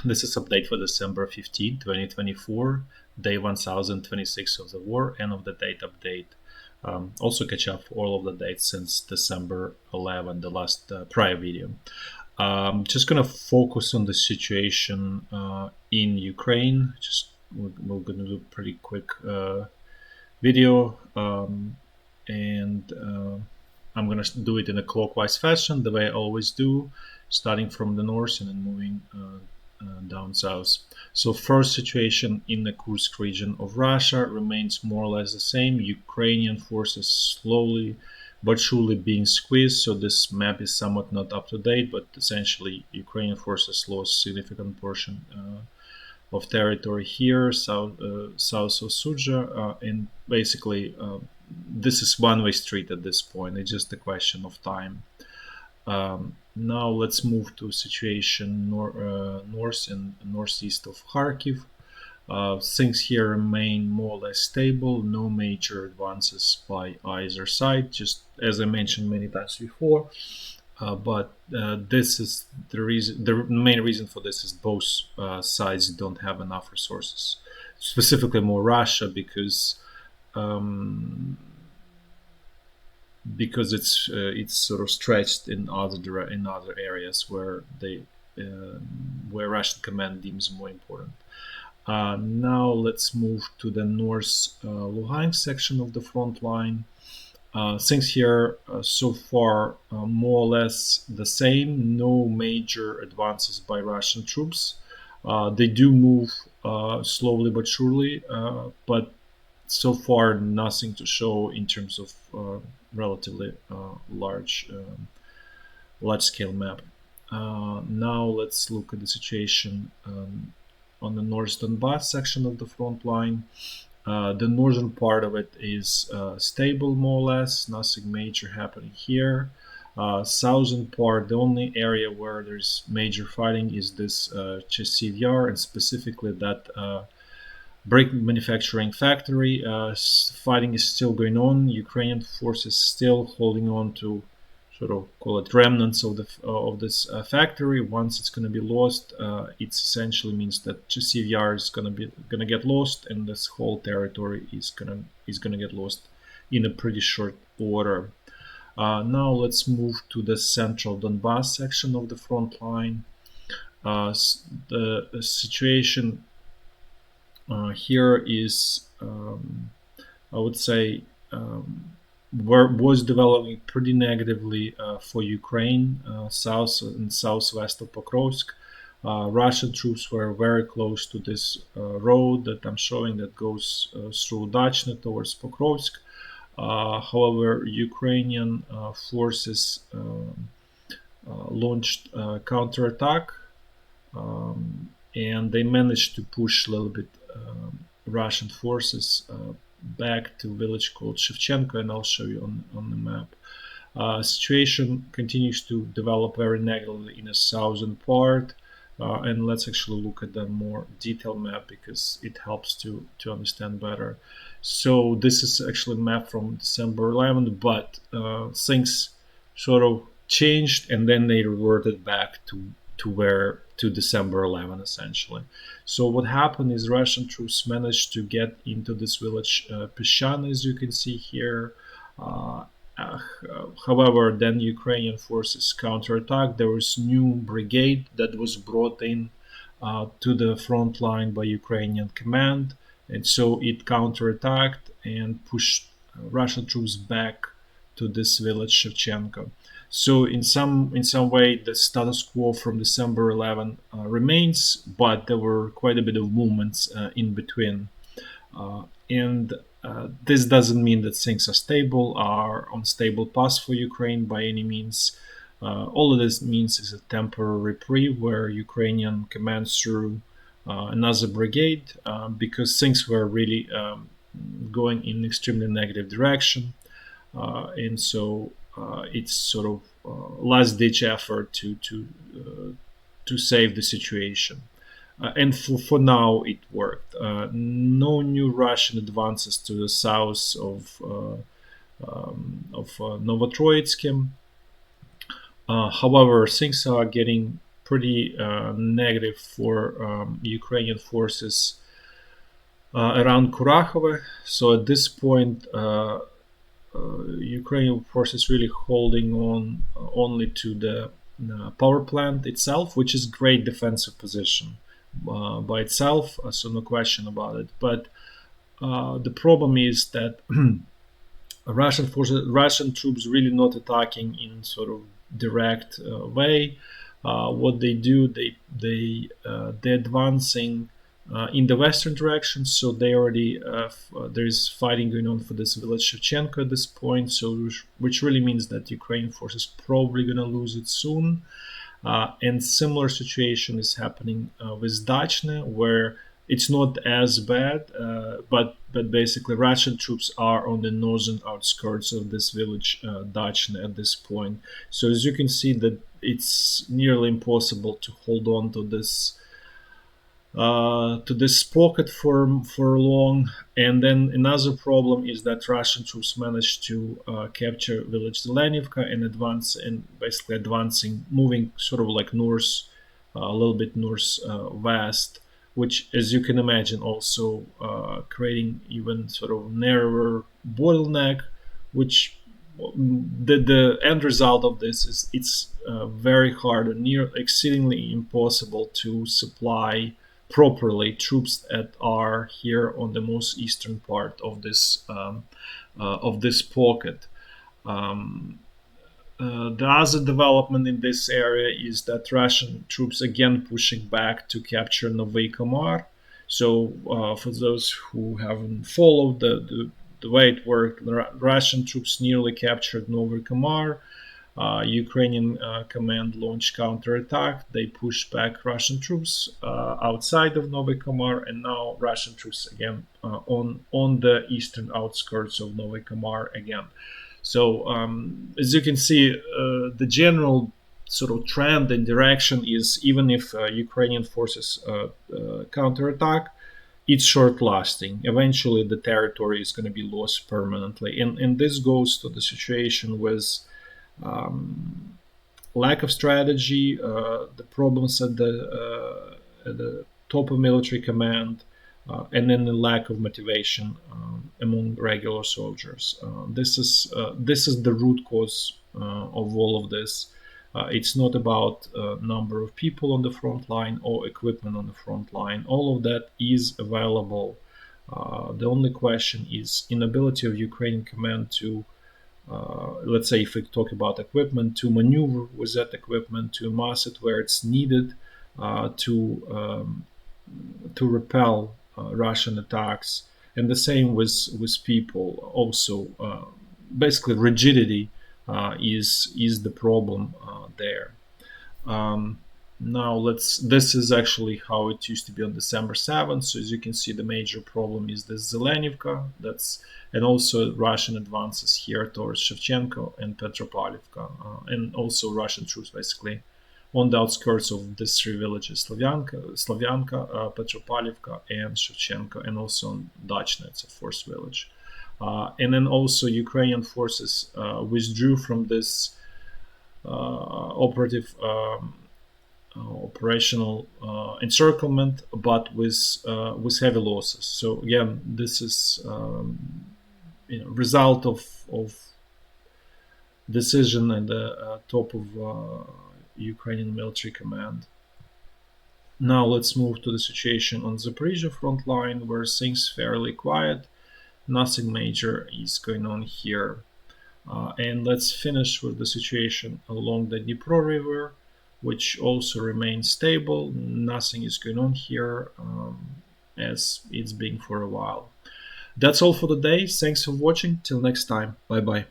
This is update for December 15, 2024, day 1026 of the war, end of the date update. Also catch up all of the dates since December 11, the last prior video. Just gonna focus on the situation in Ukraine. We're gonna do a pretty quick video, and I'm gonna do it in a clockwise fashion, the way I always do, starting from the north and then moving down south. So first situation in the Kursk region of Russia remains more or less the same. Ukrainian forces slowly but surely being squeezed. So this map is somewhat not up to date, but essentially Ukrainian forces lost significant portion of territory here, south of Sudzha, and basically this is one-way street at this point. It's just a question of time. Now let's move to situation north and northeast of Kharkiv. Things here remain more or less stable, no major advances by either side, just as I mentioned many times before. But this is the reason. The main reason for this is both sides don't have enough resources, specifically more Russia, because it's sort of stretched in other areas where where Russian command deems more important. Now let's move to the north Luhansk section of the front line. Things here so far more or less the same. No major advances by Russian troops. They do move slowly but surely, but so far nothing to show in terms of relatively large scale map. Now let's look at the situation on the North Donbass section of the front line. The northern part of it is stable more or less, nothing major happening here. Southern part, the only area where there's major fighting is this Chasiv Yar, and specifically that brake manufacturing factory. Fighting is still going on. Ukrainian forces still holding on to, sort of call it, remnants of this factory. Once it's going to be lost, it essentially means that Chasiv Yar is going to get lost, and this whole territory is going to get lost in a pretty short order. Now let's move to the central Donbass section of the front line. The situation here is, I would say, was developing pretty negatively for Ukraine, south and southwest of Pokrovsk. Russian troops were very close to this road that I'm showing that goes through Dachna towards Pokrovsk. However, Ukrainian forces launched a counterattack, and they managed to push a little bit Russian forces back to a village called Shevchenko, and I'll show you on the map. Situation continues to develop very negatively in the southern part, and let's actually look at the more detailed map because it helps to understand better. So this is actually a map from December 11, but things sort of changed and then they reverted back to December 11 essentially. So what happened is Russian troops managed to get into this village Pishan, as you can see here. However, then Ukrainian forces counterattacked. There was new brigade that was brought in to the front line by Ukrainian command, and so it counterattacked and pushed Russian troops back to this village Shevchenko. So in some way, the status quo from December 11 remains, but there were quite a bit of movements in between. And this doesn't mean that things are stable, are on stable path for Ukraine by any means. All of this means is a temporary reprieve where Ukrainian command through another brigade because things were really going in extremely negative direction. And so it's sort of last-ditch effort to save the situation. And for now, it worked. No new Russian advances to the south of Novotroitsky. However, things are getting pretty negative for Ukrainian forces around Kurakhove. So at this point, Ukrainian forces really holding on only to the power plant itself, which is great defensive position by itself, so no question about it. But the problem is that Russian troops really not attacking in sort of direct way. What they do, they're advancing in the western direction. So they already there is fighting going on for this village Shevchenko at this point. So which really means that Ukrainian forces probably going to lose it soon. And similar situation is happening with Dachne, where it's not as bad, but basically Russian troops are on the northern outskirts of this village Dachne at this point. So as you can see, that it's nearly impossible to hold on to this pocket for long. And then another problem is that Russian troops managed to capture village Zelenivka and basically advancing, moving sort of like north, a little bit north west, which, as you can imagine, also creating even sort of narrower bottleneck, which the end result of this is it's very hard and near exceedingly impossible to supply properly troops that are here on the most eastern part of this pocket. The other development in this area is that Russian troops again pushing back to capture Novy Kamar. So for those who haven't followed the way it worked, Russian troops nearly captured Novy Kamar. Ukrainian command launched counterattack. They pushed back Russian troops outside of Novy Kamar, and now Russian troops again on the eastern outskirts of Novy Kamar again. So as you can see, the general sort of trend and direction is, even if Ukrainian forces counterattack, it's short-lasting. Eventually, the territory is going to be lost permanently, and this goes to the situation with lack of strategy, the problems at the top of military command, and then the lack of motivation among regular soldiers. This is the root cause of all of this. It's not about number of people on the front line or equipment on the front line. All of that is available. The only question is inability of Ukrainian command to, let's say, if we talk about equipment, to maneuver with that equipment, to amass it where it's needed, to repel Russian attacks, and the same with people. Also, basically, rigidity is the problem there. Now this is actually how it used to be on December 7th. So as you can see, the major problem is the Zelenivka, and also Russian advances here towards Shevchenko and Petropavlovka, and also Russian troops basically on the outskirts of these three villages: Slavyanka, Petropavlovka, and Shevchenko, and also on Dachne, it's a fourth village. And then also Ukrainian forces withdrew from this operational encirclement, but with heavy losses. So again, this is result of decision at the top of Ukrainian military command. Now let's move to the situation on Zaporizhya front line, where things fairly quiet. Nothing major is going on here. And let's finish with the situation along the Dnipro River, which also remains stable. Nothing is going on here, as it's been for a while. That's all for today. Thanks for watching. Till next time. Bye bye.